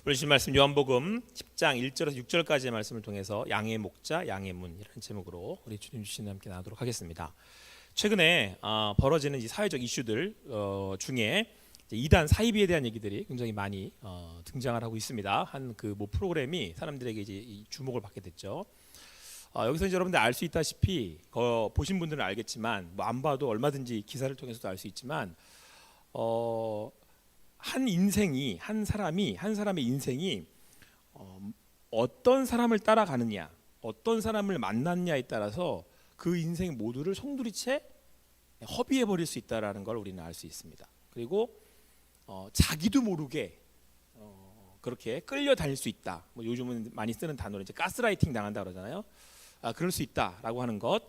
오늘 주신 말씀 요한복음 10장 1절에서 6절까지의 말씀을 통해서 양의 목자, 양의 문이라는 제목으로 우리 주님 주신 함께 나누도록 하겠습니다. 최근에 벌어지는 이 사회적 이슈들 중에 이단 사이비에 대한 얘기들이 굉장히 많이 등장을 하고 있습니다. 한 그 뭐 프로그램이 사람들에게 이제 이 주목을 받게 됐죠. 여기서 이제 여러분들 알 수 있다시피 보신 분들은 알겠지만 뭐 안 봐도 얼마든지 기사를 통해서도 알 수 있지만 한 사람의 인생이 어떤 사람을 따라가느냐, 어떤 사람을 만났냐에 따라서 그 인생 모두를 송두리째 허비해 버릴 수 있다라는 걸 우리는 알 수 있습니다. 그리고 자기도 모르게 그렇게 끌려다닐 수 있다. 뭐 요즘은 많이 쓰는 단어로 이제 가스라이팅 당한다 그러잖아요. 그럴 수 있다라고 하는 것,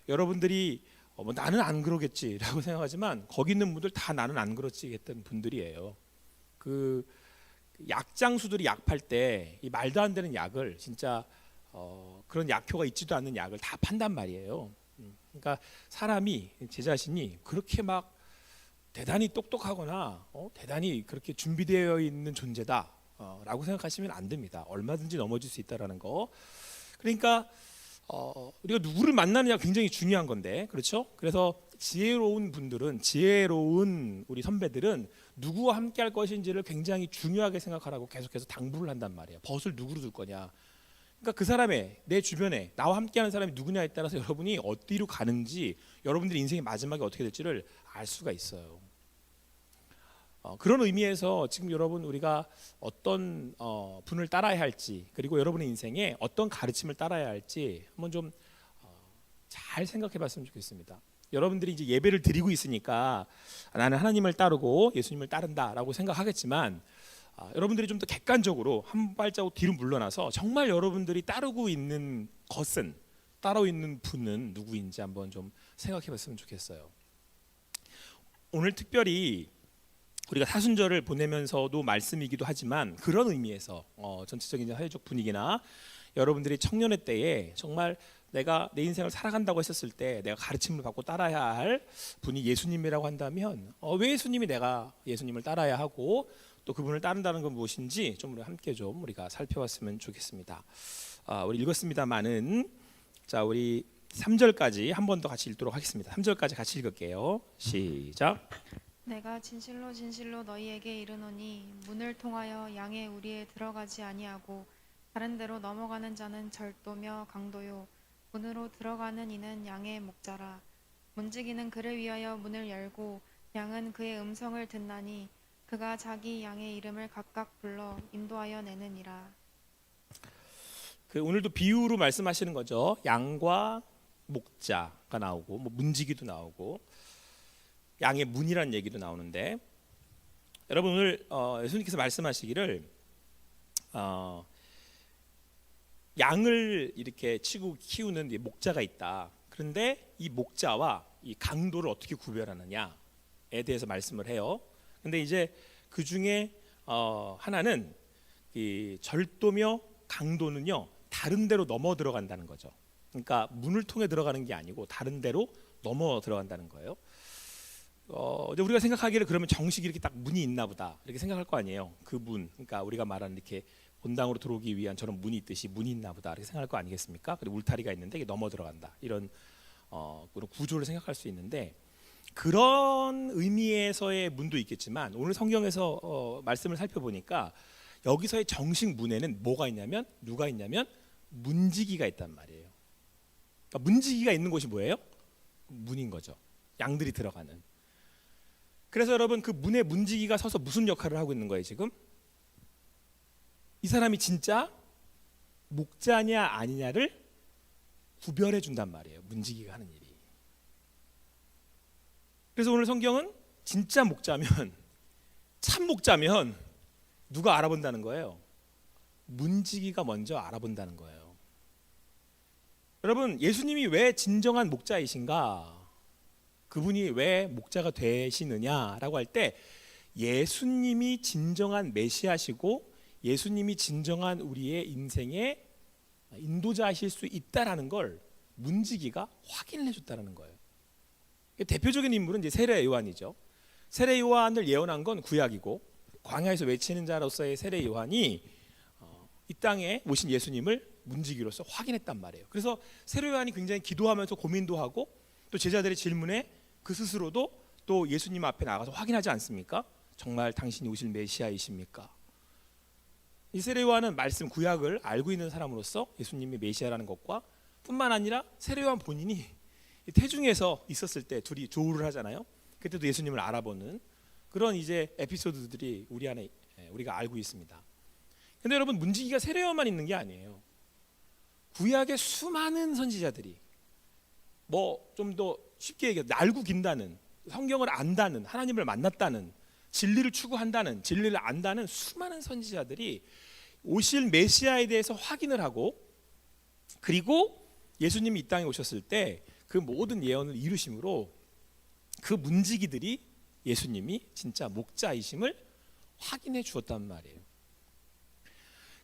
여러분들이 뭐 나는 안 그러겠지라고 생각하지만 거기 있는 분들 다 나는 안 그렇지 했던 분들이에요. 그 약장수들이 약 팔 때 이 말도 안 되는 약을 진짜 그런 약효가 있지도 않는 약을 다 판단 말이에요. 그러니까 사람이 제 자신이 그렇게 막 대단히 똑똑하거나 대단히 그렇게 준비되어 있는 존재다 라고 생각하시면 안 됩니다. 얼마든지 넘어질 수 있다라는 거. 그러니까 우리가 누구를 만나느냐 굉장히 중요한 건데, 그렇죠? 그래서 지혜로운 분들은, 지혜로운 우리 선배들은 누구와 함께 할 것인지를 굉장히 중요하게 생각하라고 계속해서 당부를 한단 말이에요. 벗을 누구로 둘 거냐. 그러니까 그 사람의, 내 주변에 나와 함께하는 사람이 누구냐에 따라서 여러분이 어디로 가는지, 여러분들의 인생의 마지막이 어떻게 될지를 알 수가 있어요. 그런 의미에서 지금 여러분 우리가 어떤 분을 따라야 할지, 그리고 여러분의 인생에 어떤 가르침을 따라야 할지 한번 좀 잘 생각해 봤으면 좋겠습니다. 여러분들이 이제 예배를 드리고 있으니까 나는 하나님을 따르고 예수님을 따른다라고 생각하겠지만, 여러분들이 좀 더 객관적으로 한 발자국 뒤로 물러나서 정말 여러분들이 따르고 있는 것은, 따르고 있는 분은 누구인지 한번 좀 생각해 봤으면 좋겠어요. 오늘 특별히 우리가 사순절을 보내면서도 말씀이기도 하지만, 그런 의미에서 전체적인 사회적 분위기나 여러분들이 청년의 때에 정말 내가 내 인생을 살아간다고 했었을 때 내가 가르침을 받고 따라야 할 분이 예수님이라고 한다면, 왜 내가 예수님을 따라야 하고 또 그분을 따른다는 건 무엇인지 좀 우리 함께 좀 우리가 살펴봤으면 좋겠습니다. 우리 읽었습니다마는, 자 우리 3절까지 한 번 더 같이 읽도록 하겠습니다. 3절까지 같이 읽을게요. 시작. 내가 진실로 진실로 너희에게 이르노니 문을 통하여 양의 우리에 들어가지 아니하고 다른 데로 넘어가는 자는 절도며 강도요 문으로 들어가는 이는 양의 목자라. 문지기는 그를 위하여 문을 열고 양은 그의 음성을 듣나니 그가 자기 양의 이름을 각각 불러 인도하여 내느니라. 오늘도 비유로 말씀하시는 거죠. 양과 목자가 나오고 뭐 문지기도 나오고 양의 문이라는 얘기도 나오는데, 여러분 오늘 예수님께서 말씀하시기를 양을 이렇게 치고 키우는 목자가 있다. 그런데 이 목자와 이 강도를 어떻게 구별하느냐에 대해서 말씀을 해요. 근데 이제 그 중에 하나는 이 절도며 강도는요 다른 데로 넘어 들어간다는 거죠. 그러니까 문을 통해 들어가는 게 아니고 다른 데로 넘어 들어간다는 거예요. 이제 우리가 생각하기를 그러면 정식이 이렇게 딱 문이 있나 보다 이렇게 생각할 거 아니에요. 그 문, 그러니까 우리가 말하는 이렇게 본당으로 들어오기 위한 저런 문이 있듯이 문이 있나 보다 이렇게 생각할 거 아니겠습니까? 그리고 울타리가 있는데 이게 넘어 들어간다, 이런 그런 구조를 생각할 수 있는데, 그런 의미에서의 문도 있겠지만 오늘 성경에서 말씀을 살펴보니까 여기서의 정식 문에는 뭐가 있냐면, 누가 있냐면 문지기가 있단 말이에요. 그러니까 문지기가 있는 곳이 뭐예요? 문인 거죠. 양들이 들어가는. 그래서 여러분 그 문에 문지기가 서서 무슨 역할을 하고 있는 거예요 지금? 이 사람이 진짜 목자냐 아니냐를 구별해 준단 말이에요, 문지기가 하는 일이. 그래서 오늘 성경은 진짜 목자면, 참 목자면 누가 알아본다는 거예요? 문지기가 먼저 알아본다는 거예요. 여러분 예수님이 왜 진정한 목자이신가? 그분이 왜 목자가 되시느냐라고 할 때, 예수님이 진정한 메시아시고 예수님이 진정한 우리의 인생의 인도자이실 수 있다라는 걸 문지기가 확인을 해줬다는 거예요. 대표적인 인물은 이제 세례 요한이죠. 세례 요한을 예언한 건 구약이고 광야에서 외치는 자로서의 세례 요한이 이 땅에 오신 예수님을 문지기로서 확인했단 말이에요. 그래서 세례 요한이 굉장히 기도하면서 고민도 하고 또 제자들의 질문에 그 스스로도 또 예수님 앞에 나가서 확인하지 않습니까? 정말 당신이 오실 메시아이십니까? 이 세례 요한은 말씀 구약을 알고 있는 사람으로서 예수님이 메시아라는 것과 뿐만 아니라 세례 요한 본인이 태중에서 있었을 때 둘이 조우를 하잖아요. 그때도 예수님을 알아보는 그런 이제 에피소드들이 우리 안에 우리가 알고 있습니다. 근데 여러분, 문지기가 세례 요한만 있는 게 아니에요. 구약의 수많은 선지자들이 뭐 좀 더 쉽게 얘기해 날고 긴다는, 성경을 안다는, 하나님을 만났다는, 진리를 추구한다는, 진리를 안다는 수많은 선지자들이 오실 메시아에 대해서 확인을 하고, 그리고 예수님이 이 땅에 오셨을 때 그 모든 예언을 이루심으로 그 문지기들이 예수님이 진짜 목자이심을 확인해 주었단 말이에요.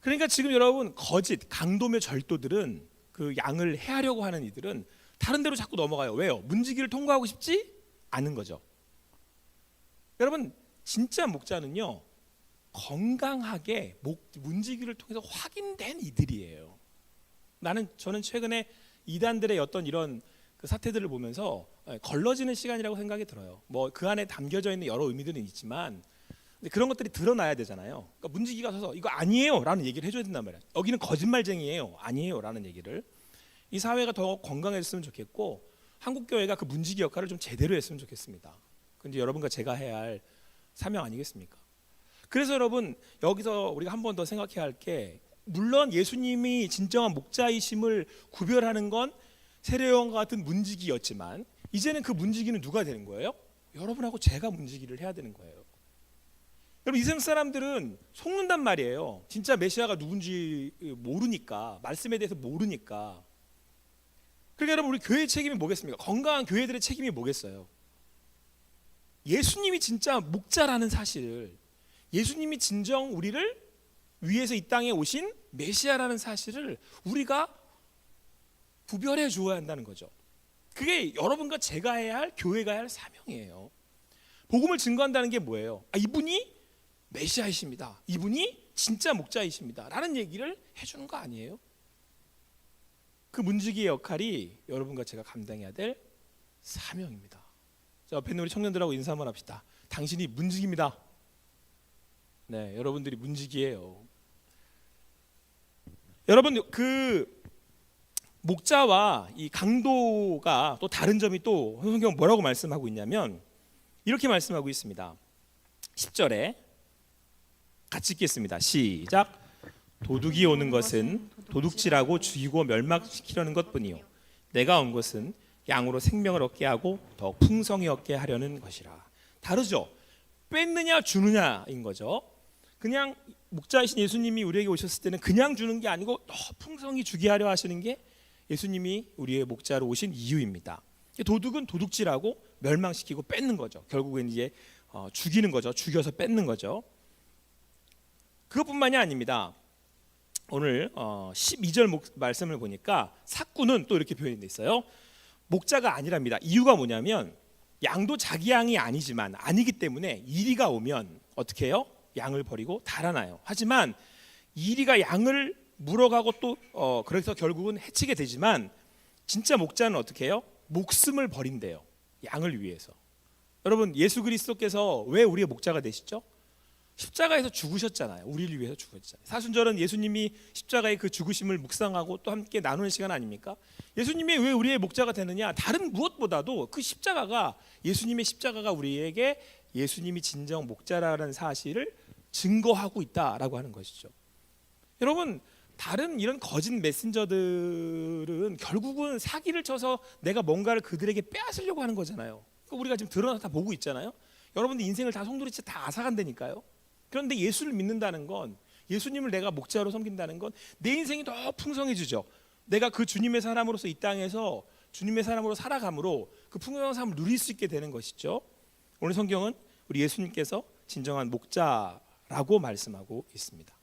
그러니까 지금 여러분, 거짓 강도며 절도들은, 그 양을 해하려고 하는 이들은 다른 데로 자꾸 넘어가요. 왜요? 문지기를 통과하고 싶지 않은 거죠. 여러분, 진짜 목자는요, 건강하게 문지기를 통해서 확인된 이들이에요. 저는 최근에 이단들의 어떤 이런 그 사태들을 보면서 걸러지는 시간이라고 생각이 들어요. 뭐 그 안에 담겨져 있는 여러 의미들은 있지만, 근데 그런 것들이 드러나야 되잖아요. 그러니까 문지기가 서서 이거 아니에요라는 얘기를 해줘야 된단 말이에요. 여기는 거짓말쟁이에요, 아니에요라는 얘기를. 이 사회가 더 건강해졌으면 좋겠고, 한국 교회가 그 문지기 역할을 좀 제대로 했으면 좋겠습니다. 근데 여러분과 제가 해야 할 사명 아니겠습니까? 그래서 여러분, 여기서 우리가 한 번 더 생각해야 할 게, 물론 예수님이 진정한 목자이심을 구별하는 건 세례요한과 같은 문지기였지만, 이제는 그 문지기는 누가 되는 거예요? 여러분하고 제가 문지기를 해야 되는 거예요. 여러분, 이 세상 사람들은 속는단 말이에요. 진짜 메시아가 누군지 모르니까, 말씀에 대해서 모르니까. 그러니까 여러분, 우리 교회의 책임이 뭐겠습니까? 건강한 교회들의 책임이 뭐겠어요? 예수님이 진짜 목자라는 사실을, 예수님이 진정 우리를 위해서 이 땅에 오신 메시아라는 사실을 우리가 구별해 주어야 한다는 거죠. 그게 여러분과 제가 해야 할, 교회가 해야 할 사명이에요. 복음을 증거한다는 게 뭐예요? 이분이 메시아이십니다, 이분이 진짜 목자이십니다 라는 얘기를 해주는 거 아니에요? 그 문지기의 역할이 여러분과 제가 감당해야 될 사명입니다. 자, 옆에 있는 우리 청년들하고 인사 한번 합시다. 당신이 문지기입니다. 네, 여러분들이 문지기예요. 여러분, 그 목자와 이 강도가 또 다른 점이, 또 성경 뭐라고 말씀하고 있냐면 이렇게 말씀하고 있습니다. 10절에 같이 읽겠습니다. 시작. 도둑이 오는 것은 도둑질하고 죽이고 멸망시키려는 것뿐이요, 내가 온 것은 양으로 생명을 얻게 하고 더 풍성히 얻게 하려는 것이라. 다르죠? 뺏느냐 주느냐인 거죠. 그냥 목자이신 예수님이 우리에게 오셨을 때는 그냥 주는 게 아니고 더 풍성히 주게 하려 하시는 게 예수님이 우리의 목자로 오신 이유입니다. 도둑은 도둑질하고 멸망시키고 뺏는 거죠. 결국은 이제 죽이는 거죠. 죽여서 뺏는 거죠. 그것뿐만이 아닙니다. 오늘 12절 말씀을 보니까 삭구는 또 이렇게 표현되어 있어요. 목자가 아니랍니다. 이유가 뭐냐면, 양도 자기 양이 아니기 때문에 이리가 오면 어떻게 해요? 양을 버리고 달아나요. 하지만 이리가 양을 물어가고 또 그래서 결국은 해치게 되지만, 진짜 목자는 어떻게 해요? 목숨을 버린대요, 양을 위해서. 여러분, 예수 그리스도께서 왜 우리의 목자가 되시죠? 십자가에서 죽으셨잖아요. 우리를 위해서 죽으셨잖아요. 사순절은 예수님이 십자가의 그 죽으심을 묵상하고 또 함께 나누는 시간 아닙니까? 예수님이 왜 우리의 목자가 되느냐? 다른 무엇보다도 그 십자가가, 예수님의 십자가가 우리에게 예수님이 진정 목자라는 사실을 증거하고 있다라고 하는 것이죠. 여러분, 다른 이런 거짓 메신저들은 결국은 사기를 쳐서 내가 뭔가를 그들에게 빼앗으려고 하는 거잖아요. 우리가 지금 드러나서 다 보고 있잖아요. 여러분들 인생을 다 송두리째 다 앗아간다니까요. 그런데 예수를 믿는다는 건, 예수님을 내가 목자로 섬긴다는 건 내 인생이 더 풍성해지죠. 내가 그 주님의 사람으로서 이 땅에서 주님의 사람으로 살아감으로 그 풍성한 삶을 누릴 수 있게 되는 것이죠. 오늘 성경은 우리 예수님께서 진정한 목자라고 말씀하고 있습니다.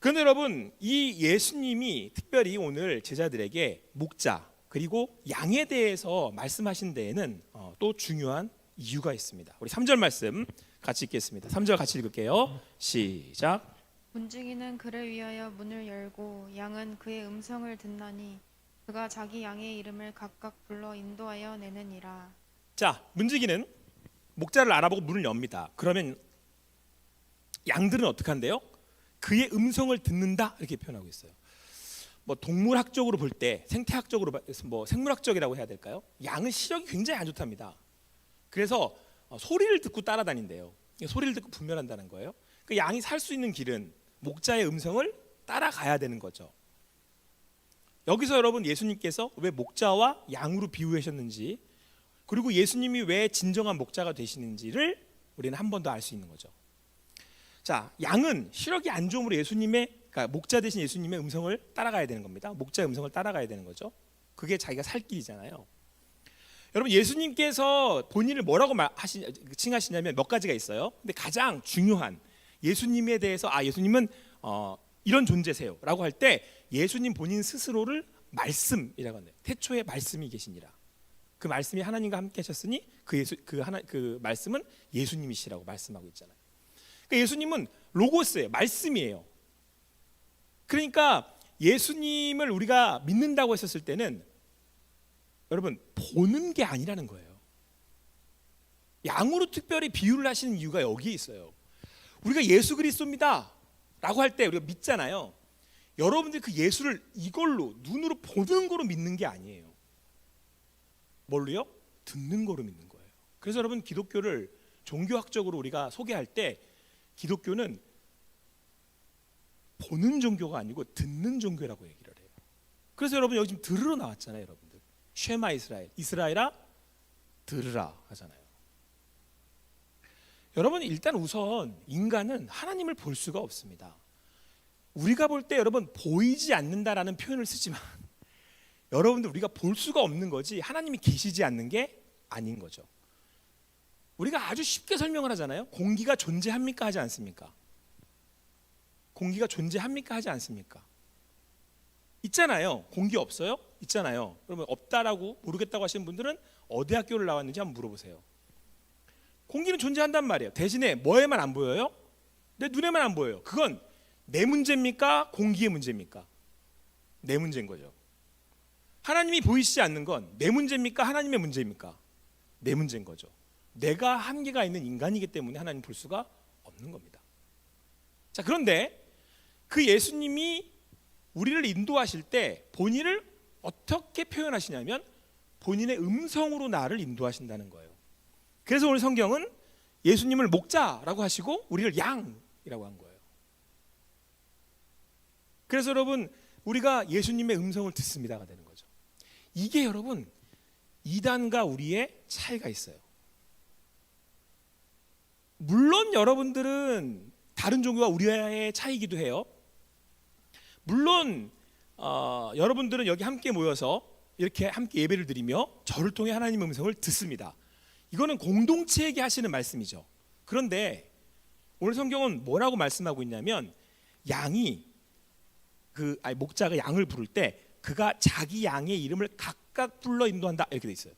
그런데 여러분, 이 예수님이 특별히 오늘 제자들에게 목자 그리고 양에 대해서 말씀하신 데에는 또 중요한 이유가 있습니다. 우리 3절 말씀 같이 읽겠습니다. 3절 같이 읽을게요. 시작. 문지기는 그를 위하여 문을 열고 양은 그의 음성을 듣나니 그가 자기 양의 이름을 각각 불러 인도하여 내느니라. 자, 문지기는 목자를 알아보고 문을 엽니다. 그러면 양들은 어떻게 한대요? 그의 음성을 듣는다 이렇게 표현하고 있어요. 뭐 동물학적으로 볼 때, 생태학적으로 뭐 생물학적이라고 해야 될까요? 양은 시력이 굉장히 안 좋답니다. 그래서 소리를 듣고 따라다닌대요. 소리를 듣고 분별한다는 거예요. 그 양이 살 수 있는 길은 목자의 음성을 따라가야 되는 거죠. 여기서 여러분 예수님께서 왜 목자와 양으로 비유하셨는지, 그리고 예수님이 왜 진정한 목자가 되시는지를 우리는 한 번 더 알 수 있는 거죠. 자, 양은 시력이 안 좋으므로 그러니까 목자 대신 예수님의 음성을 따라가야 되는 겁니다. 목자의 음성을 따라가야 되는 거죠. 그게 자기가 살 길이잖아요. 여러분, 예수님께서 본인을 뭐라고 칭하시냐면 몇 가지가 있어요. 근데 가장 중요한 예수님에 대해서 예수님은 이런 존재세요라고 할 때 예수님 본인 스스로를 말씀이라고 하네요. 태초에 말씀이 계시니라. 그 말씀이 하나님과 함께 하셨으니 그 말씀은 예수님이시라고 말씀하고 있잖아요. 그러니까 예수님은 로고스예요. 말씀이에요. 그러니까 예수님을 우리가 믿는다고 했었을 때는 여러분 보는 게 아니라는 거예요. 양으로 특별히 비유를 하시는 이유가 여기에 있어요. 우리가 예수 그리스도입니다 라고 할 때 우리가 믿잖아요. 여러분들 그 예수를 이걸로 눈으로 보는 거로 믿는 게 아니에요. 뭘로요? 듣는 거로 믿는 거예요. 그래서 여러분 기독교를 종교학적으로 우리가 소개할 때 기독교는 보는 종교가 아니고 듣는 종교라고 얘기를 해요. 그래서 여러분 여기 지금 들으러 나왔잖아요. 여러분들 쉐마 이스라엘아 들으라 하잖아요. 여러분 일단 우선 인간은 하나님을 볼 수가 없습니다. 우리가 볼 때 여러분 보이지 않는다라는 표현을 쓰지만 여러분들 우리가 볼 수가 없는 거지 하나님이 계시지 않는 게 아닌 거죠. 우리가 아주 쉽게 설명을 하잖아요. 공기가 존재합니까 하지 않습니까? 공기가 존재합니까 하지 않습니까? 있잖아요. 공기 없어요? 있잖아요. 그러면 없다라고 모르겠다고 하시는 분들은 어디 학교를 나왔는지 한번 물어보세요. 공기는 존재한단 말이에요. 대신에 뭐에만 안 보여요? 내 눈에만 안 보여요. 그건 내 문제입니까? 공기의 문제입니까? 내 문제인 거죠. 하나님이 보이시지 않는 건 내 문제입니까? 하나님의 문제입니까? 내 문제인 거죠. 내가 한계가 있는 인간이기 때문에 하나님 볼 수가 없는 겁니다. 자, 그런데 그 예수님이 우리를 인도하실 때 본인을 어떻게 표현하시냐면 본인의 음성으로 나를 인도하신다는 거예요. 그래서 오늘 성경은 예수님을 목자라고 하시고 우리를 양이라고 한 거예요. 그래서 여러분 우리가 예수님의 음성을 듣습니다가 되는 거죠. 이게 여러분 이단과 우리의 차이가 있어요. 물론 여러분들은 다른 종교와 우리의 차이기도 해요. 물론 여러분들은 여기 함께 모여서 이렇게 함께 예배를 드리며 저를 통해 하나님의 음성을 듣습니다. 이거는 공동체에게 하시는 말씀이죠. 그런데 오늘 성경은 뭐라고 말씀하고 있냐면 목자가 양을 부를 때 그가 자기 양의 이름을 각각 불러 인도한다 이렇게 돼 있어요.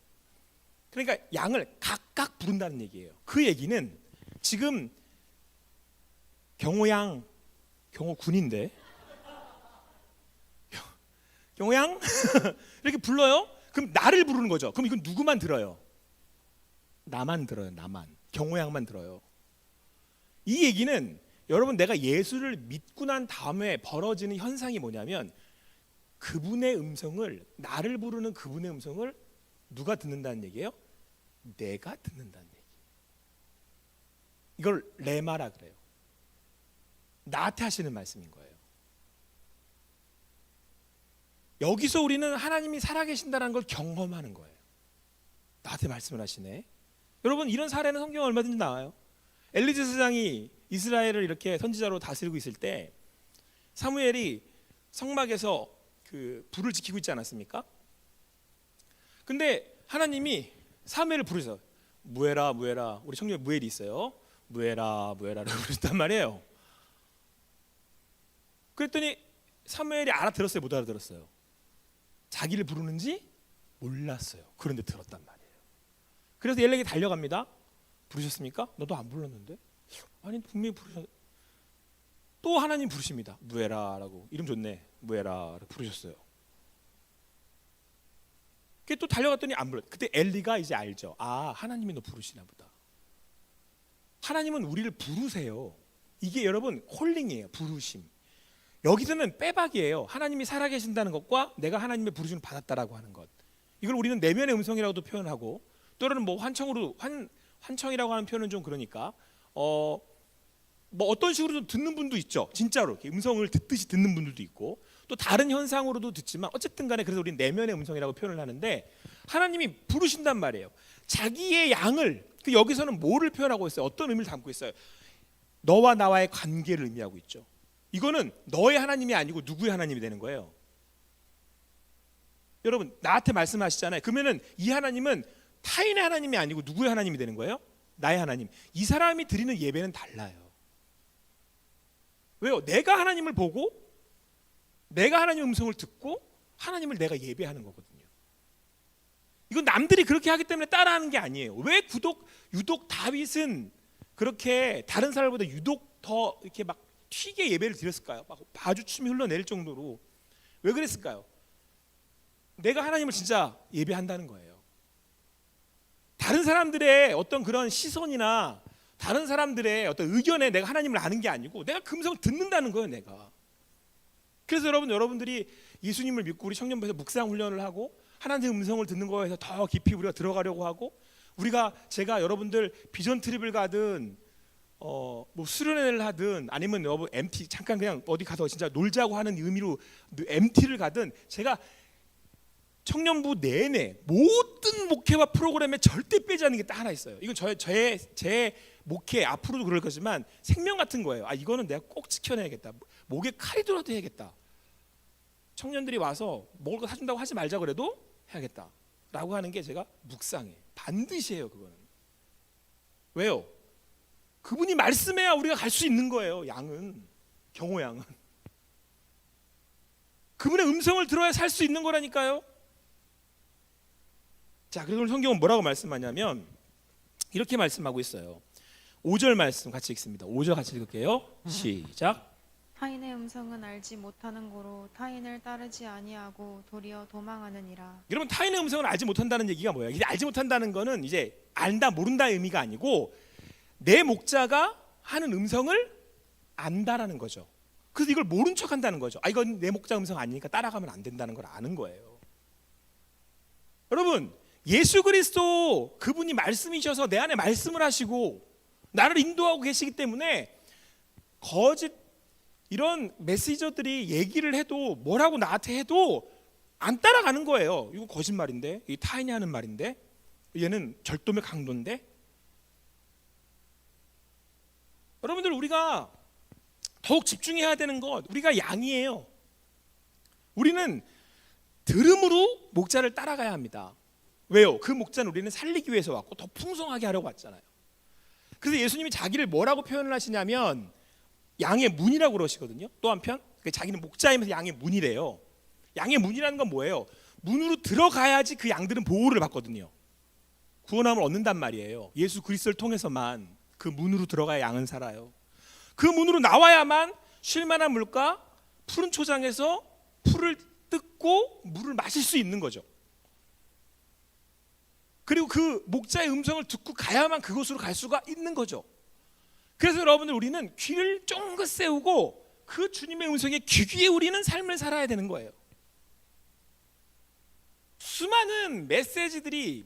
그러니까 양을 각각 부른다는 얘기예요. 그 얘기는 지금 경호군인데 경호양 이렇게 불러요. 그럼 나를 부르는 거죠. 그럼 이건 누구만 들어요? 나만 들어요. 나만. 경호양만 들어요. 이 얘기는 여러분 내가 예수를 믿고 난 다음에 벌어지는 현상이 뭐냐면 그분의 음성을 나를 부르는 그분의 음성을 누가 듣는다는 얘기예요? 내가 듣는다는 얘기. 이걸 레마라 그래요. 나한테 하시는 말씀인 거예요. 여기서 우리는 하나님이 살아계신다는 걸 경험하는 거예요. 나한테 말씀을 하시네. 여러분 이런 사례는 성경에 얼마든지 나와요. 엘리 제사장이 이스라엘을 이렇게 선지자로 다스리고 있을 때 사무엘이 성막에서 그 불을 지키고 있지 않았습니까? 근데 하나님이 사무엘을 부르셔서 무에라 우리 청년에 무엘이 있어요. 무에라라고 부르셨단 말이에요. 그랬더니 사무엘이 알아들었어요? 못 알아들었어요? 자기를 부르는지 몰랐어요. 그런데 들었단 말이에요. 그래서 엘리에게 달려갑니다. 부르셨습니까? 너도 안 불렀는데? 아니 분명히 부르셨. 또 하나님 부르십니다. 무에라라고. 이름 좋네. 무에라라고 부르셨어요. 그게 또 달려갔더니 안 불러. 그때 엘리가 이제 알죠. 아, 하나님이 너 부르시나 보다. 하나님은 우리를 부르세요. 이게 여러분 콜링이에요. 부르심. 여기서는 빼박이에요. 하나님이 살아계신다는 것과 내가 하나님의 부르심을 받았다라고 하는 것. 이걸 우리는 내면의 음성이라고도 표현하고, 또는 뭐 환청이라고 하는 표현은 좀 그러니까 뭐 어떤 식으로도 듣는 분도 있죠. 진짜로 이렇게 음성을 듣듯이 듣는 분들도 있고, 또 다른 현상으로도 듣지만 어쨌든 간에 그래서 우리는 내면의 음성이라고 표현을 하는데, 하나님이 부르신단 말이에요. 자기의 양을, 그 여기서는 뭐를 표현하고 있어요? 어떤 의미를 담고 있어요? 너와 나와의 관계를 의미하고 있죠. 이거는 너의 하나님이 아니고 누구의 하나님이 되는 거예요. 여러분 나한테 말씀하시잖아요. 그러면은 이 하나님은 타인의 하나님이 아니고 누구의 하나님이 되는 거예요? 나의 하나님. 이 사람이 드리는 예배는 달라요. 왜요? 내가 하나님을 보고 내가 하나님의 음성을 듣고 하나님을 내가 예배하는 거거든요. 이건 남들이 그렇게 하기 때문에 따라하는 게 아니에요. 왜 유독 다윗은 그렇게 다른 사람보다 유독 더 이렇게 막 튀게 예배를 드렸을까요? 막 바주춤이 흘러내릴 정도로. 왜 그랬을까요? 내가 하나님을 진짜 예배한다는 거예요. 다른 사람들의 어떤 그런 시선이나 다른 사람들의 어떤 의견에 내가 하나님을 아는 게 아니고 내가 그 음성을 듣는다는 거예요. 내가. 그래서 여러분들이 예수님을 믿고 우리 청년부에서 묵상 훈련을 하고 하나님의 음성을 듣는 거에서 더 깊이 우리가 들어가려고 하고, 제가 여러분들 비전 트립을 가든 뭐 수련회를 하든 아니면 여러분 MT 잠깐 그냥 어디 가서 진짜 놀자고 하는 의미로 MT를 가든, 제가 청년부 내내 모든 목회와 프로그램에 절대 빼지 않는 게 딱 하나 있어요. 이건 제 목회 앞으로도 그럴 거지만 생명 같은 거예요. 아, 이거는 내가 꼭 지켜내야겠다. 목에 칼이더라도 해야겠다. 청년들이 와서 먹을 거 사준다고 하지 말자 그래도 해야겠다 라고 하는 게 제가 묵상해. 반드시 해요. 그거는. 왜요? 그분이 말씀해야 우리가 갈 수 있는 거예요. 양은, 경호양은 그분의 음성을 들어야 살 수 있는 거라니까요. 자, 그래서 오늘 성경은 뭐라고 말씀하냐면 이렇게 말씀하고 있어요. 5절 말씀 같이 읽습니다. 5절 같이 읽을게요. 시작. 타인의 음성은 알지 못하는 고로 타인을 따르지 아니하고 도리어 도망하느니라. 여러분 타인의 음성을 알지 못한다는 얘기가 뭐예요? 이제 알지 못한다는 거는 이제 안다 모른다의 의미가 아니고 내 목자가 하는 음성을 안다라는 거죠. 그래서 이걸 모른 척한다는 거죠. 아, 이건 내 목자 음성 아니니까 따라가면 안 된다는 걸 아는 거예요. 여러분 예수 그리스도 그분이 말씀이셔서 내 안에 말씀을 하시고 나를 인도하고 계시기 때문에 거짓 이런 메시저들이 얘기를 해도 뭐라고 나한테 해도 안 따라가는 거예요. 이거 거짓말인데, 이 타인이 하는 말인데, 얘는 절도며 강도인데. 여러분들 우리가 더욱 집중해야 되는 것, 우리가 양이에요. 우리는 들음으로 목자를 따라가야 합니다. 왜요? 그 목자는 우리는 살리기 위해서 왔고 더 풍성하게 하려고 왔잖아요. 그래서 예수님이 자기를 뭐라고 표현을 하시냐면 양의 문이라고 그러시거든요. 또 한편 자기는 목자이면서 양의 문이래요. 양의 문이라는 건 뭐예요? 문으로 들어가야지 그 양들은 보호를 받거든요. 구원함을 얻는단 말이에요. 예수 그리스도를 통해서만 그 문으로 들어가야 양은 살아요. 그 문으로 나와야만 쉴만한 물과 푸른 초장에서 풀을 뜯고 물을 마실 수 있는 거죠. 그리고 그 목자의 음성을 듣고 가야만 그곳으로 갈 수가 있는 거죠. 그래서 여러분들 우리는 귀를 쫑긋 세우고 그 주님의 음성에 귀 귀에 우리는 삶을 살아야 되는 거예요. 수많은 메시지들이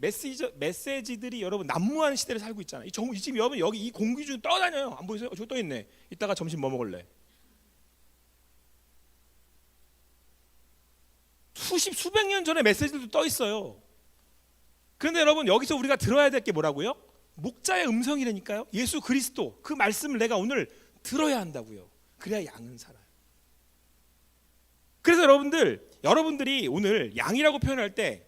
여러분 난무하는 시대를 살고 있잖아요. 지금 여러분 여기 이 공기 중에 떠다녀요. 안 보이세요? 저 떠 있네. 이따가 점심 뭐 먹을래? 수백 년 전에 메시지들도 떠 있어요. 그런데 여러분 여기서 우리가 들어야 될 게 뭐라고요? 목자의 음성이라니까요. 예수 그리스도 그 말씀을 내가 오늘 들어야 한다고요. 그래야 양은 살아요. 그래서 여러분들이 오늘 양이라고 표현할 때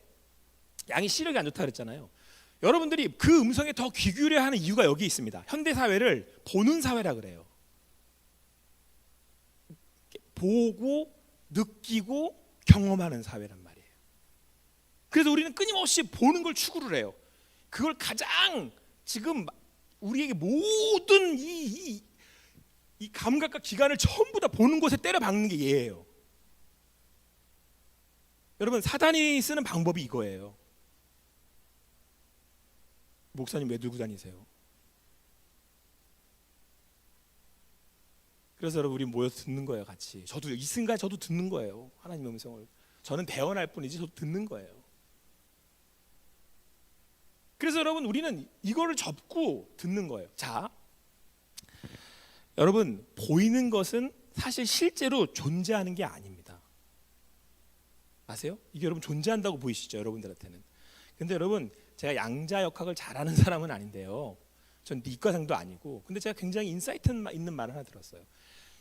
양이 시력이 안 좋다 그랬잖아요. 여러분들이 그 음성에 더 귀 기울여야 하는 이유가 여기 있습니다. 현대 사회를 보는 사회라 그래요. 보고 느끼고 경험하는 사회란 말이에요. 그래서 우리는 끊임없이 보는 걸 추구를 해요. 그걸 가장 지금 우리에게 모든 이 감각과 기관을 전부 다 보는 곳에 때려 박는 게 얘예요. 여러분, 사단이 쓰는 방법이 이거예요. 목사님 왜 들고 다니세요? 그래서 여러분, 우리 모여서 듣는 거예요. 같이. 저도 이 순간 저도 듣는 거예요. 하나님의 음성을. 저는 대언할 뿐이지 저도 듣는 거예요. 그래서 여러분, 우리는 이거를 접고 듣는 거예요. 자, 여러분, 보이는 것은 사실 실제로 존재하는 게 아닙니다. 아세요? 이게 여러분 존재한다고 보이시죠? 여러분들한테는. 근데 여러분, 제가 양자역학을 잘하는 사람은 아닌데요, 전 이과생도 아니고, 근데 제가 굉장히 인사이트 있는 말을 하나 들었어요.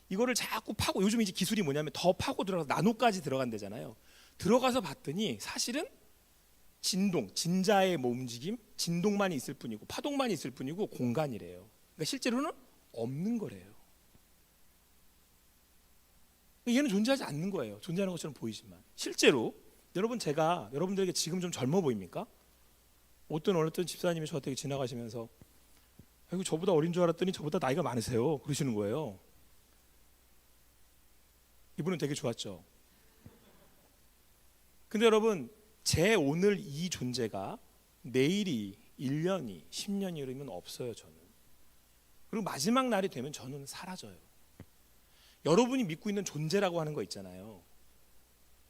이거를 자꾸 파고, 요즘 이제 기술이 뭐냐면 더 파고 들어가서 나노까지 들어간대잖아요. 들어가서 봤더니 사실은 진동, 진자의 뭐 움직임, 진동만 있을 뿐이고 파동만 있을 뿐이고 공간이래요. 그러니까 실제로는 없는 거래요. 얘는 존재하지 않는 거예요. 존재하는 것처럼 보이지만 실제로 여러분, 제가 여러분들에게 지금 좀 젊어 보입니까? 어떤 집사님이 저한테 지나가시면서 아이고, 저보다 어린 줄 알았더니 저보다 나이가 많으세요, 그러시는 거예요. 이분은 되게 좋았죠. 근데 여러분, 제 오늘 이 존재가 내일이 1년이 10년이 흐르면 없어요. 저는. 그리고 마지막 날이 되면 저는 사라져요. 여러분이 믿고 있는 존재라고 하는 거 있잖아요.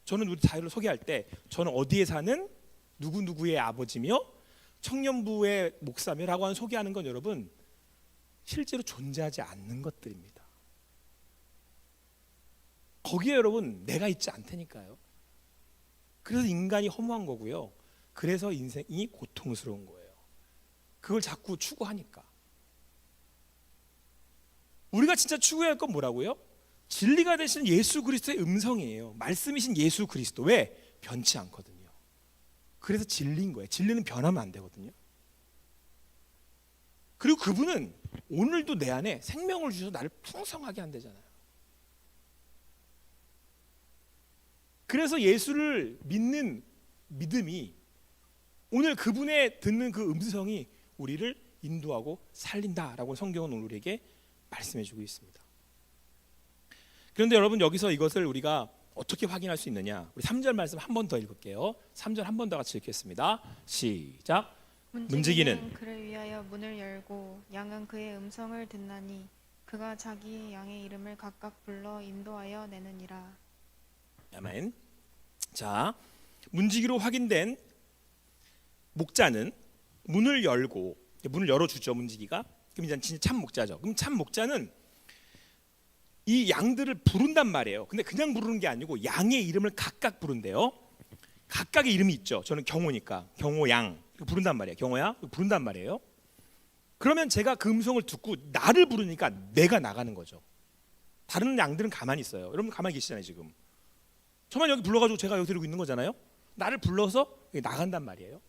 저는 우리 자유를 소개할 때 저는 어디에 사는 누구누구의 아버지며 청년부의 목사며라고 하는 소개하는 건 여러분 실제로 존재하지 않는 것들입니다. 거기에 여러분 내가 있지 않다니까요. 그래서 인간이 허무한 거고요. 그래서 인생이 고통스러운 거예요. 그걸 자꾸 추구하니까. 우리가 진짜 추구해야 할 건 뭐라고요? 진리가 되신 예수 그리스도의 음성이에요. 말씀이신 예수 그리스도. 왜? 변치 않거든요. 그래서 진리인 거예요. 진리는 변하면 안 되거든요. 그리고 그분은 오늘도 내 안에 생명을 주셔서 나를 풍성하게 한대잖아요. 그래서 예수를 믿는 믿음이, 오늘 그분의 듣는 그 음성이 우리를 인도하고 살린다라고 성경은 오늘 우리에게 말씀해 주고 있습니다. 그런데 여러분, 여기서 이것을 우리가 어떻게 확인할 수 있느냐? 우리 3절 말씀 한 번 더 읽을게요. 3절 한 번 더 같이 읽겠습니다. 시작. 문지기는 그를 위하여 문을 열고 양은 그의 음성을 듣나니 그가 자기 양의 이름을 각각 불러 인도하여 내느니라. 아멘. 자, 문지기로 확인된 목자는 문을 열고, 문을 열어주죠. 문지기가. 그럼 이제 진짜 참 목자죠. 그럼 참 목자는 이 양들을 부른단 말이에요. 근데 그냥 부르는 게 아니고 양의 이름을 각각 부른대요. 각각의 이름이 있죠. 저는 경호니까 경호 양 부른단 말이에요. 경호야 부른단 말이에요. 그러면 제가 그 음성을 듣고 나를 부르니까 내가 나가는 거죠. 다른 양들은 가만히 있어요. 여러분 가만히 계시잖아요. 지금 저만 여기 불러가지고 제가 여기 들고 있는 거잖아요. 나를 불러서 나간단 말이에요.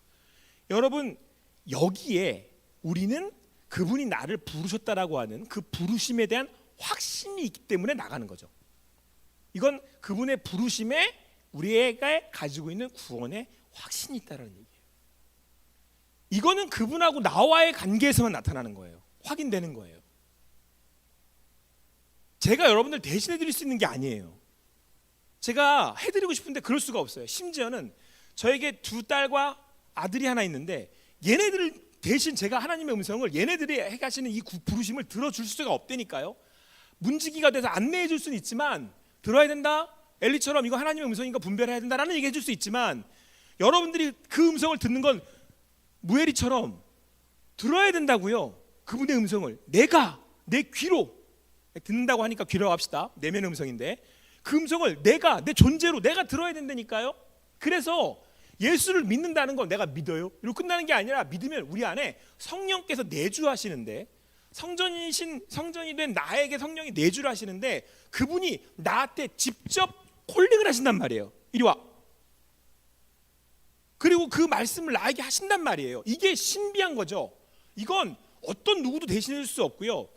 여러분, 여기에 우리는 그분이 나를 부르셨다라고 하는 그 부르심에 대한 확신이 있기 때문에 나가는 거죠. 이건 그분의 부르심에 우리가 가지고 있는 구원의 확신이 있다는 얘기예요. 이거는 그분하고 나와의 관계에서만 나타나는 거예요. 확인되는 거예요. 제가 여러분들 대신해 드릴 수 있는 게 아니에요. 제가 해드리고 싶은데 그럴 수가 없어요. 심지어는 저에게 2딸과 아들이 하나 있는데 얘네들을 대신 제가 하나님의 음성을 얘네들이 해가시는 이 부르심을 들어줄 수가 없다니까요. 문지기가 돼서 안내해 줄 수는 있지만, 들어야 된다, 엘리처럼 이거 하나님의 음성인가 분별해야 된다라는 얘기 해줄 수 있지만, 여러분들이 그 음성을 듣는 건 무에리처럼 들어야 된다고요. 그분의 음성을 내가 내 귀로 듣는다고 하니까 귀라고 합시다. 내면의 음성인데 그 음성을 내가 내 존재로 내가 들어야 된다니까요. 그래서 예수를 믿는다는 건 내가 믿어요 이렇게 끝나는 게 아니라, 믿으면 우리 안에 성령께서 내주하시는데, 성전이 된 나에게 성령이 내주를 하시는데, 그분이 나한테 직접 콜링을 하신단 말이에요. 이리 와. 그리고 그 말씀을 나에게 하신단 말이에요. 이게 신비한 거죠. 이건 어떤 누구도 대신해 줄 수 없고요.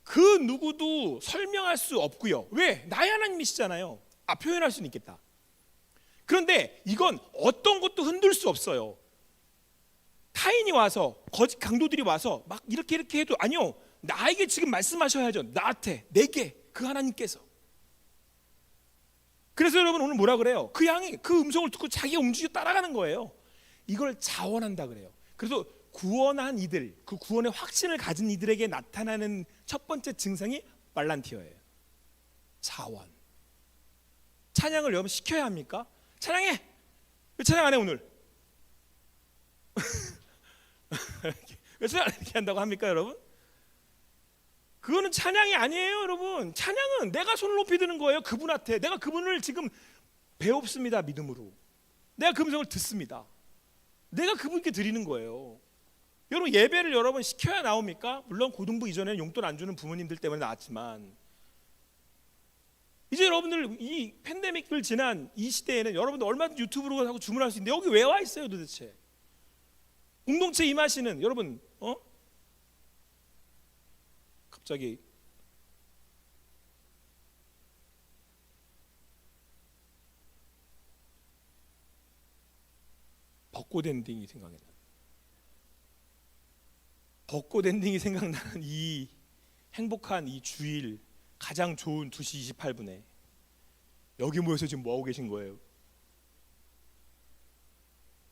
그 누구도 설명할 수 없고요. 왜? 나의 하나님이시잖아요. 표현할 수는 있겠다. 그런데 이건 어떤 것도 흔들 수 없어요. 타인이 와서 거짓 강도들이 와서 막 이렇게 해도 아니요, 나에게 지금 말씀하셔야죠. 나한테, 내게, 그 하나님께서. 그래서 여러분 오늘 뭐라 그래요? 그 양이 그 음성을 듣고 자기가 움직여 따라가는 거예요. 이걸 자원한다 그래요. 그래서 구원한 이들, 그 구원의 확신을 가진 이들에게 나타나는 첫 번째 증상이 말란티어예요. 자원. 찬양을 여러분 시켜야 합니까? 찬양해. 왜 찬양 안 해 오늘? 왜 찬양 이렇게 한다고 합니까 여러분? 그거는 찬양이 아니에요 여러분. 찬양은 내가 손을 높이 드는 거예요. 그분한테 내가 그분을 지금 배웁습니다. 믿음으로 내가 그 음성을 듣습니다. 내가 그분께 드리는 거예요. 여러분 예배를 여러 번 시켜야 나옵니까? 물론 고등부 이전에는 용돈 안 주는 부모님들 때문에 나왔지만 이제 여러분들 이 팬데믹을 지난 이 시대에는 여러분들 얼마든지 유튜브로 하고 주문할 수 있는데 여기 왜 와 있어요 도대체? 공동체 임하시는 여러분 갑자기 벚꽃 엔딩이 생각이 나요. 벚꽃 엔딩이 생각나는 이 행복한 이 주일 가장 좋은 2시 28분에 여기 모여서 지금 뭐하고 계신 거예요?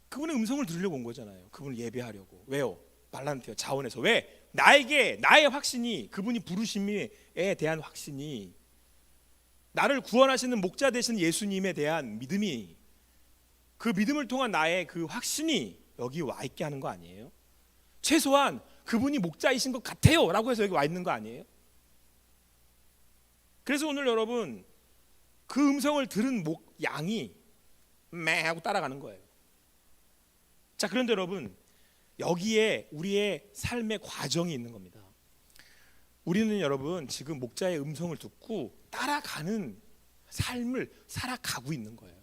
그분의 음성을 들으려고 온 거잖아요. 그분을 예배하려고. 왜요? 말란티어 자원에서. 왜? 나에게 나의 확신이 그분이 부르심에 대한 확신이 나를 구원하시는 목자 되신 예수님에 대한 믿음이 그 믿음을 통한 나의 그 확신이 여기 와 있게 하는 거 아니에요? 최소한 그분이 목자이신 것 같아요 라고 해서 여기 와 있는 거 아니에요? 그래서 오늘 여러분 그 음성을 들은 양이 매 하고 따라가는 거예요. 자, 그런데 여러분 여기에 우리의 삶의 과정이 있는 겁니다. 우리는 여러분 지금 목자의 음성을 듣고 따라가는 삶을 살아가고 있는 거예요.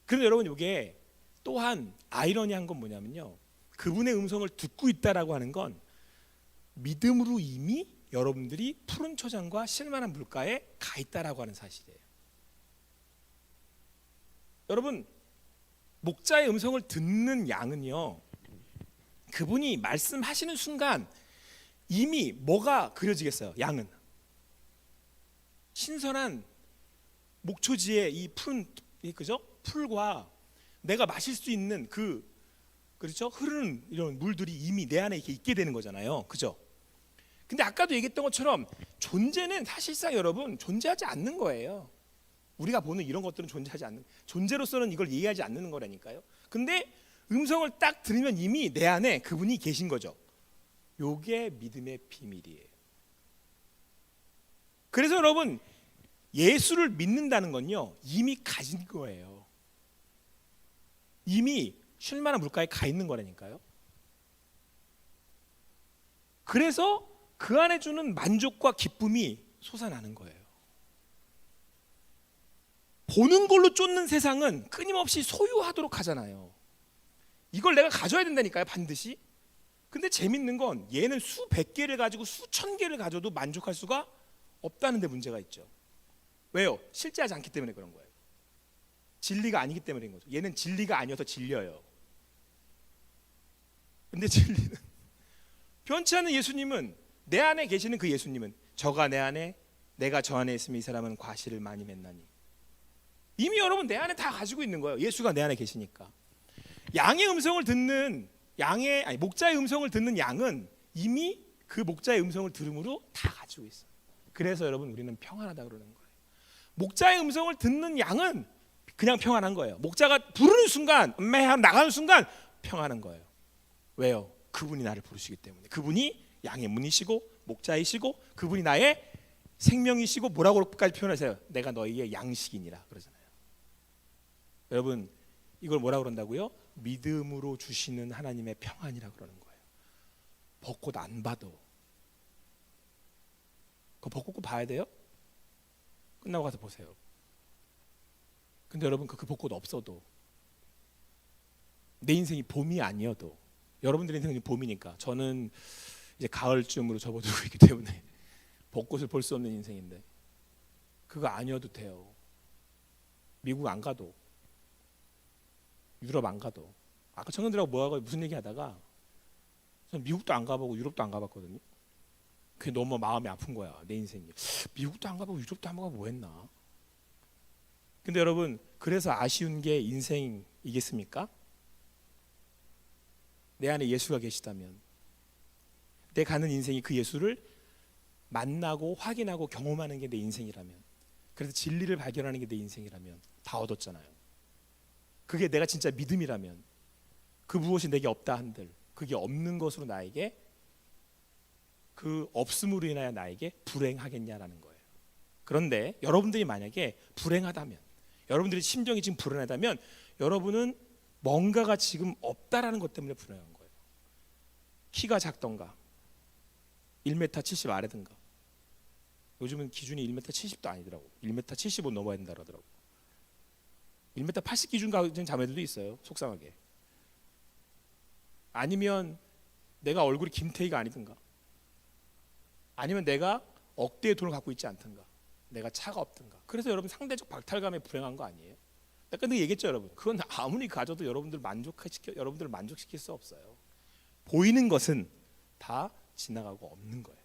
그런데 여러분 이게 또한 아이러니한 건 뭐냐면요, 그분의 음성을 듣고 있다라고 하는 건 믿음으로 이미 여러분들이 푸른 초장과 실만한 물가에 가 있다라고 하는 사실이에요. 여러분 목자의 음성을 듣는 양은요, 그분이 말씀하시는 순간 이미 뭐가 그려지겠어요? 양은 신선한 목초지에 이 푸른 그죠? 풀과 내가 마실 수 있는 그렇죠? 흐르는 이런 물들이 이미 내 안에 이렇게 있게 되는 거잖아요. 그죠? 근데 아까도 얘기했던 것처럼 존재는 사실상 여러분 존재하지 않는 거예요. 우리가 보는 이런 것들은 존재하지 않는, 존재로서는 이걸 이해하지 않는 거라니까요. 근데 음성을 딱 들으면 이미 내 안에 그분이 계신 거죠. 요게 믿음의 비밀이에요. 그래서 여러분 예수를 믿는다는 건요 이미 가진 거예요. 이미 쉴만한 물가에 가 있는 거라니까요. 그래서 그 안에 주는 만족과 기쁨이 솟아나는 거예요. 보는 걸로 쫓는 세상은 끊임없이 소유하도록 하잖아요. 이걸 내가 가져야 된다니까요, 반드시. 근데 재밌는 건 얘는 수백 개를 가지고 수천 개를 가져도 만족할 수가 없다는 데 문제가 있죠. 왜요? 실제하지 않기 때문에 그런 거예요. 진리가 아니기 때문인 거죠. 얘는 진리가 아니어서 질려요. 근데 진리는 변치 않는 예수님은, 내 안에 계시는 그 예수님은, 저가 내 안에 내가 저 안에 있으면 이 사람은 과실을 많이 맺나니, 이미 여러분 내 안에 다 가지고 있는 거예요. 예수가 내 안에 계시니까. 양의 음성을 듣는 목자의 음성을 듣는 양은 이미 그 목자의 음성을 들음으로 다 가지고 있어요. 그래서 여러분 우리는 평안하다 그러는 거예요. 목자의 음성을 듣는 양은 그냥 평안한 거예요. 목자가 부르는 순간, 나가는 순간 평안한 거예요. 왜요? 그분이 나를 부르시기 때문에. 그분이 양의 문이시고 목자이시고 그분이 나의 생명이시고 뭐라고까지 표현하세요? 내가 너희의 양식이니라 그러잖아요. 여러분 이걸 뭐라 그런다고요? 믿음으로 주시는 하나님의 평안이라 그러는 거예요. 벚꽃 안 봐도, 그 벚꽃 봐야 돼요? 끝나고 가서 보세요. 근데 여러분 그 벚꽃 없어도, 내 인생이 봄이 아니어도, 여러분들 인생이 봄이니까 저는 이제 가을쯤으로 접어들고 있기 때문에 벚꽃을 볼 수 없는 인생인데, 그거 아니어도 돼요. 미국 안 가도, 유럽 안 가도, 아까 청년들하고 뭐하고 무슨 얘기하다가 저는 미국도 안 가보고 유럽도 안 가봤거든요. 그게 너무 마음이 아픈 거야, 내 인생이. 미국도 안 가보고 유럽도 안 가보고 뭐 했나? 근데 여러분, 그래서 아쉬운 게 인생이겠습니까? 내 안에 예수가 계시다면, 내 가는 인생이 그 예수를 만나고 확인하고 경험하는 게 내 인생이라면, 그래서 진리를 발견하는 게 내 인생이라면 다 얻었잖아요. 그게 내가 진짜 믿음이라면, 그 무엇이 내게 없다 한들 그게 없는 것으로 나에게, 그 없음으로 인하여 나에게 불행하겠냐라는 거예요. 그런데 여러분들이 만약에 불행하다면, 여러분들의 심정이 지금 불안하다면, 여러분은 뭔가가 지금 없다라는 것 때문에 불행한 거예요. 키가 작던가 1m 70 아래든가. 요즘은 기준이 1m 70도 아니더라고. 1m 75 넘어야 된다 그러더라고. 1m 80 기준 가진 자매들도 있어요, 속상하게. 아니면 내가 얼굴이 김태희가 아니든가, 아니면 내가 억대의 돈을 갖고 있지 않든가, 내가 차가 없든가. 그래서 여러분 상대적 박탈감에 불행한 거 아니에요? 근데 얘기했죠, 여러분. 그건 아무리 가져도 여러분들 여러분들을 만족시킬 수 없어요. 보이는 것은 다 지나가고 없는 거예요.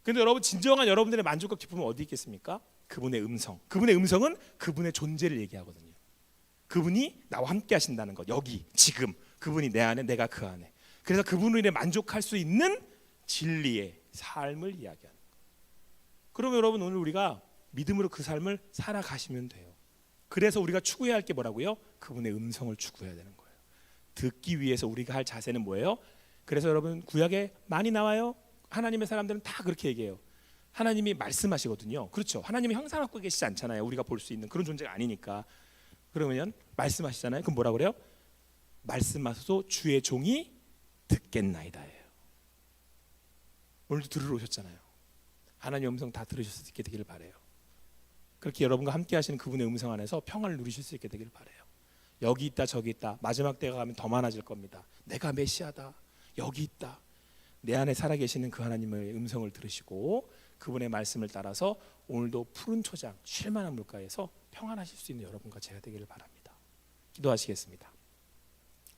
근데 여러분, 진정한 여러분들의 만족과 기쁨은 어디 있겠습니까? 그분의 음성. 그분의 음성은 그분의 존재를 얘기하거든요. 그분이 나와 함께 하신다는 것. 여기 지금 그분이 내 안에, 내가 그 안에. 그래서 그분으로 인해 만족할 수 있는 진리의 삶을 이야기하는 거예요. 그러면 여러분, 오늘 우리가 믿음으로 그 삶을 살아가시면 돼요. 그래서 우리가 추구해야 할 게 뭐라고요? 그분의 음성을 추구해야 되는 거예요. 듣기 위해서 우리가 할 자세는 뭐예요? 그래서 여러분, 구약에 많이 나와요. 하나님의 사람들은 다 그렇게 얘기해요. 하나님이 말씀하시거든요. 그렇죠. 하나님이 형상 갖고 계시지 않잖아요. 우리가 볼 수 있는 그런 존재가 아니니까. 그러면 말씀하시잖아요. 그럼 뭐라 그래요? 말씀하소서 주의 종이 듣겠나이다예요. 오늘도 들으러 오셨잖아요. 하나님의 음성 다 들으실 수 있게 되기를 바라요. 그렇게 여러분과 함께 하시는 그분의 음성 안에서 평안을 누리실 수 있게 되기를 바라요. 여기 있다 저기 있다, 마지막 때가 가면 더 많아질 겁니다. 내가 메시아다, 여기 있다. 내 안에 살아계시는 그 하나님의 음성을 들으시고 그분의 말씀을 따라서 오늘도 푸른 초장, 쉴만한 물가에서 평안하실 수 있는 여러분과 제가 되기를 바랍니다. 기도하시겠습니다.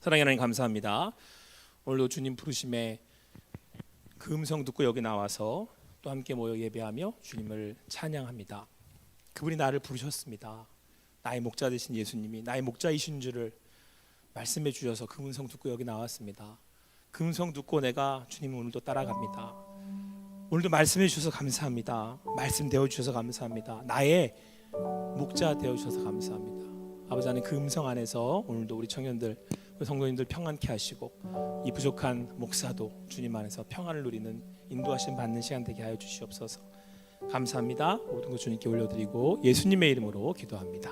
사랑하는 하나님, 감사합니다. 오늘도 주님 부르심에 그 음성 듣고 여기 나와서 또 함께 모여 예배하며 주님을 찬양합니다. 그분이 나를 부르셨습니다. 나의 목자 되신 예수님이 나의 목자이신 줄을 말씀해 주셔서 그 음성 듣고 여기 나왔습니다. 그 음성 듣고 내가 주님 오늘도 따라갑니다. 오늘도 말씀해 주셔서 감사합니다. 말씀 되어 주셔서 감사합니다. 나의 목자 되어 주셔서 감사합니다. 아버지 하나님, 그 음성 안에서 오늘도 우리 청년들, 우리 성도님들 평안케 하시고 이 부족한 목사도 주님 안에서 평안을 누리는 인도하심 받는 시간 되게 하여 주시옵소서. 감사합니다. 모든 것 주님께 올려드리고 예수님의 이름으로 기도합니다.